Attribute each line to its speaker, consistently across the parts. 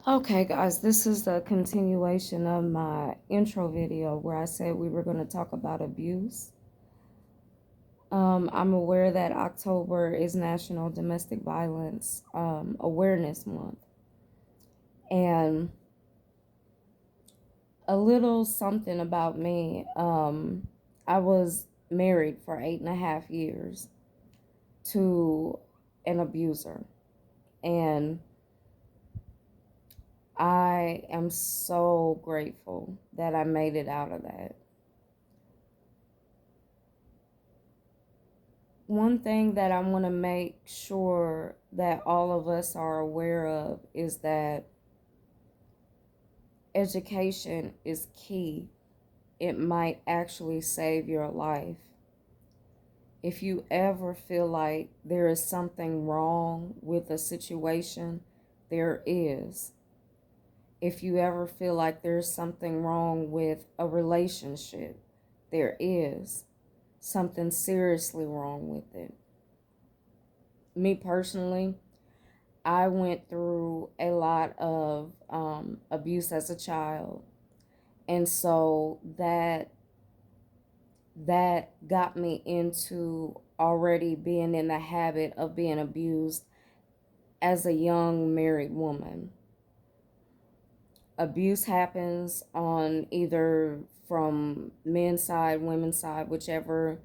Speaker 1: Okay, guys, this is the continuation of my intro video where I said we were going to talk about abuse. I'm aware that October is National Domestic Violence Awareness Month. And a little something about me. I was married for 8.5 years to an abuser. And I am so grateful that I made it out of that. One thing that I want to make sure that all of us are aware of is that education is key. It might actually save your life. If you ever feel like there is something wrong with a situation, there is. If you ever feel like there's something wrong with a relationship, there is something seriously wrong with it. Me personally, I went through a lot of abuse as a child, and so that got me into already being in the habit of being abused as a young married woman. Abuse happens on either from men's side, women's side, whichever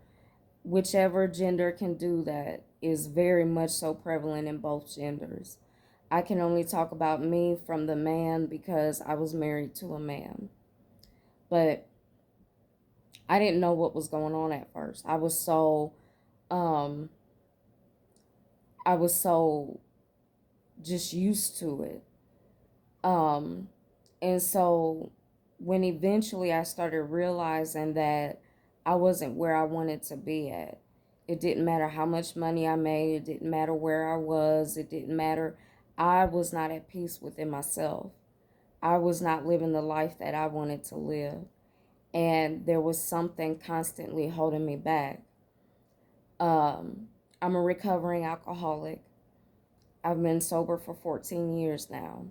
Speaker 1: gender can do that is very much so prevalent in both genders. I can only talk about me from the man because I was married to a man. But I didn't know what was going on at first. Um I was so just used to it. Um and so when eventually I started realizing that I wasn't where I wanted to be at. It didn't matter how much money I made, it didn't matter where I was, it didn't matter. I was not at peace within myself. I was not living the life that I wanted to live. And there was something constantly holding me back. Um, I'm a recovering alcoholic. I've been sober for 14 years now.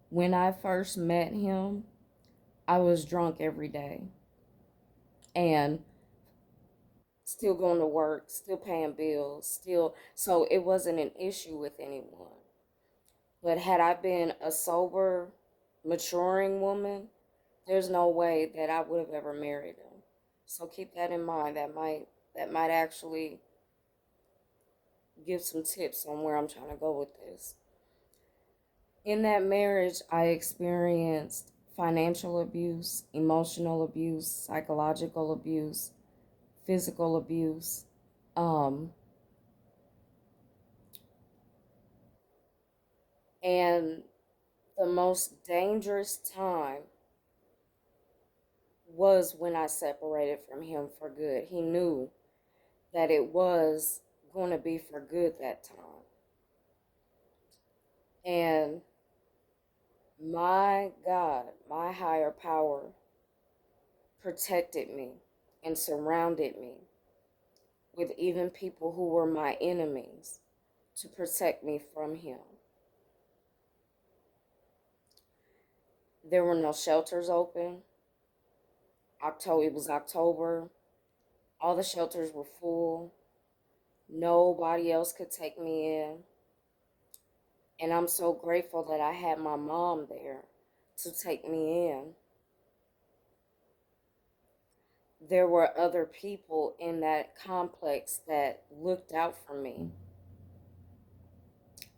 Speaker 1: When I first met him, I was drunk every day and still going to work, still paying bills, still. So it wasn't an issue with anyone. But had I been a sober, maturing woman, there's no way that I would have ever married him. So keep that in mind. That might actually give some tips on where I'm trying to go with this. In that marriage, I experienced financial abuse, emotional abuse, psychological abuse, physical abuse. Um, and the most dangerous time was when I separated from him for good. He knew that it was going to be for good that time. And my God, my higher power protected me and surrounded me with even people who were my enemies to protect me from him. There were no shelters open. It was October. All the shelters were full. Nobody else could take me in. And I'm so grateful that I had my mom there to take me in. There were other people in that complex that looked out for me.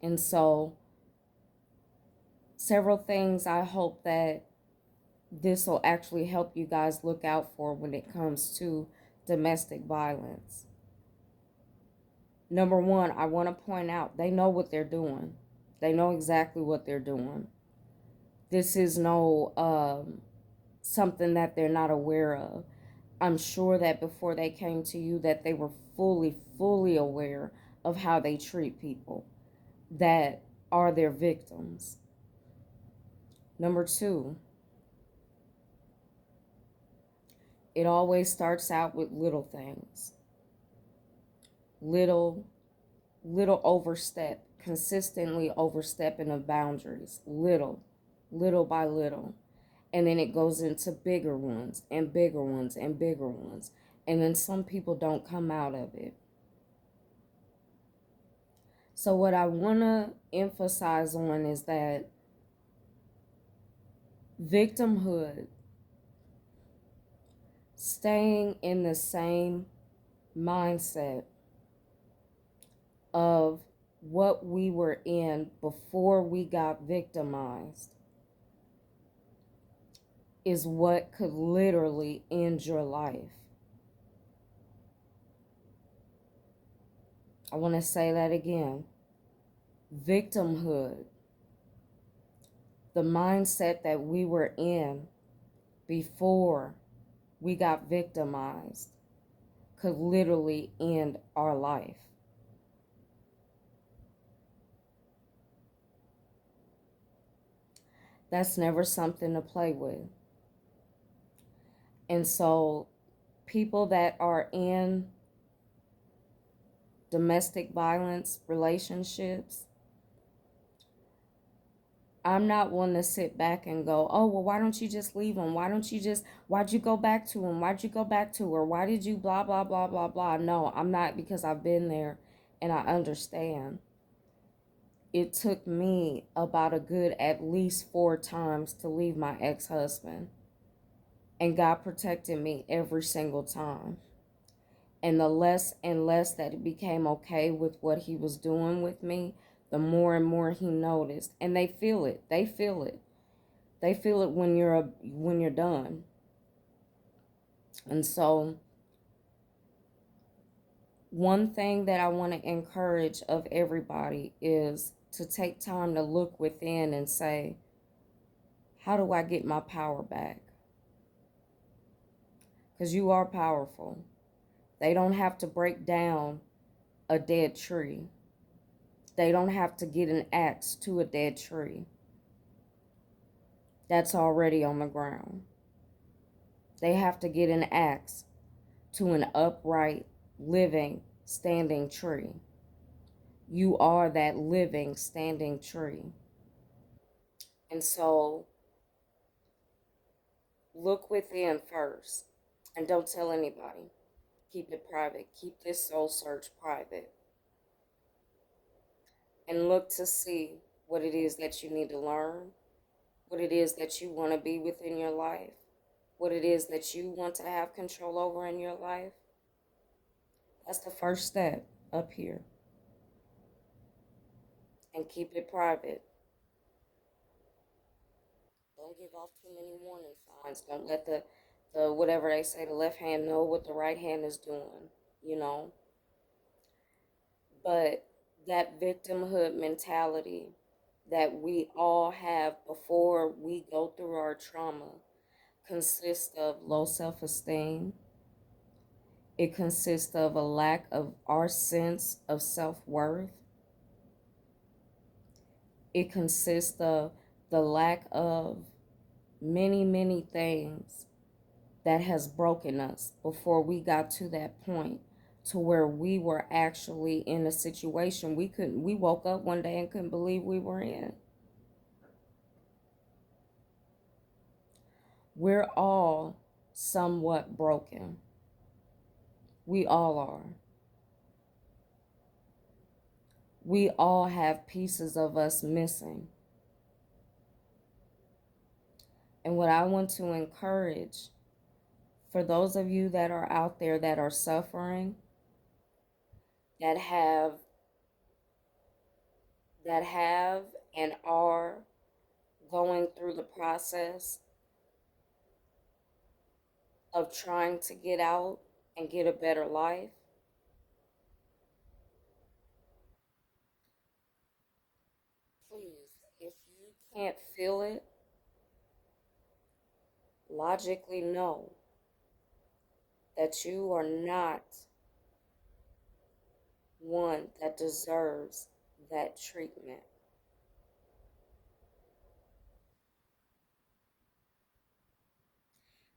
Speaker 1: And so, several things I hope that this will actually help you guys look out for when it comes to domestic violence. Number one, I want to point out they know what they're doing. They know exactly what they're doing. This is no something that they're not aware of. I'm sure that before they came to you that they were fully aware of how they treat people that are their victims. Number two, it always starts out with little things. Little overstep consistently overstepping of boundaries, little by little. And then it goes into bigger ones and bigger ones and bigger ones. And then some people don't come out of it. So, what I want to emphasize on is that victimhood, staying in the same mindset of what we were in before we got victimized, is what could literally end your life. I want to say that again. Victimhood, the mindset that we were in before we got victimized, could literally end our life. That's never something to play with. And so, people that are in domestic violence relationships, I'm not one to sit back and go, oh, well, why don't you just leave him? Why'd you go back to him? Why'd you go back to her? Why did you blah, blah, blah, blah, blah? No, I'm not, because I've been there and I understand. It took me about a good at least 4 times to leave my ex-husband. And God protected me every single time. And the less and less that it became okay with what he was doing with me, the more and more he noticed. And they feel it. They feel it. They feel it when you're done. And so, one thing that I want to encourage of everybody is to take time to look within and say, how do I get my power back? Because you are powerful. They don't have to break down a dead tree. They don't have to get an axe to a dead tree that's already on the ground. They have to get an axe to an upright, living, standing tree. You are that living, standing tree. And so, look within first and don't tell anybody. Keep it private. Keep this soul search private. And look to see what it is that you need to learn, what it is that you want to be within your life, what it is that you want to have control over in your life. That's the first step up here. And keep it private. Don't give off too many warning signs. Don't let the whatever they say, the left hand know what the right hand is doing, you know. But that victimhood mentality that we all have before we go through our trauma consists of low self-esteem. It consists of a lack of our sense of self-worth. It consists of the lack of many, many things that has broken us before we got to that point to where we were actually in a situation we woke up one day and couldn't believe we were in. We're all somewhat broken. We all are. We all have pieces of us missing. And what I want to encourage for those of you that are out there that are suffering, that have and are going through the process of trying to get out and get a better life, please, if you can't feel it, logically know that you are not one that deserves that treatment.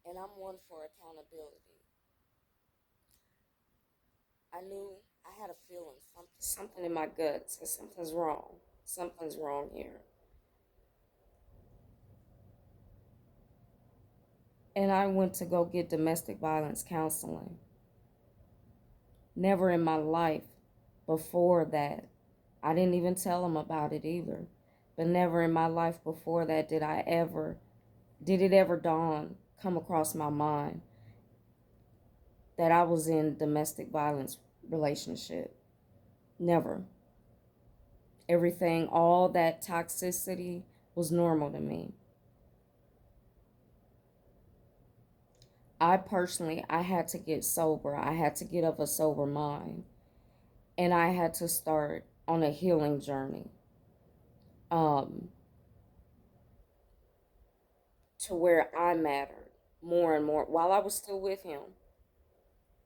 Speaker 1: And I'm one for accountability. I knew I had a feeling something in my gut said something's wrong. Something's wrong here. And I went to go get domestic violence counseling. Never in my life before that, I didn't even tell him about it either. But never in my life before that did it ever come across my mind that I was in domestic violence relationship. Never. Everything, all that toxicity was normal to me. I had to get sober. I had to get of a sober mind. And I had to start on a healing journey. Um, to where I mattered more and more while I was still with him,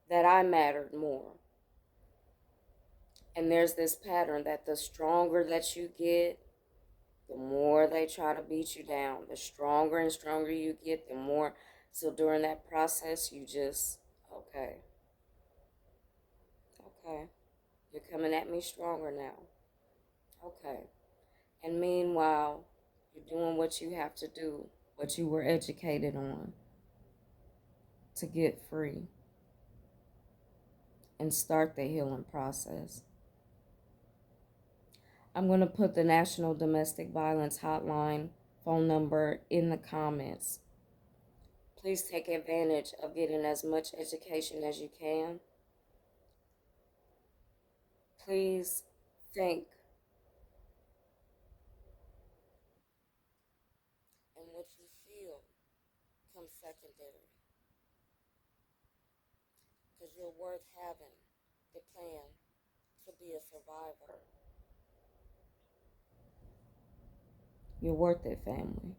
Speaker 1: that I mattered more. And there's this pattern that the stronger that you get, the more they try to beat you down. The stronger and stronger you get, the more. So during that process, you just, okay, okay, you're coming at me stronger now. Okay. And meanwhile, you're doing what you have to do, what you were educated on to get free and start the healing process. I'm going to put the National Domestic Violence Hotline phone number in the comments. Please take advantage of getting as much education as you can. Please think and what you feel comes secondary because you're worth having the plan to be a survivor. You're worth it, family.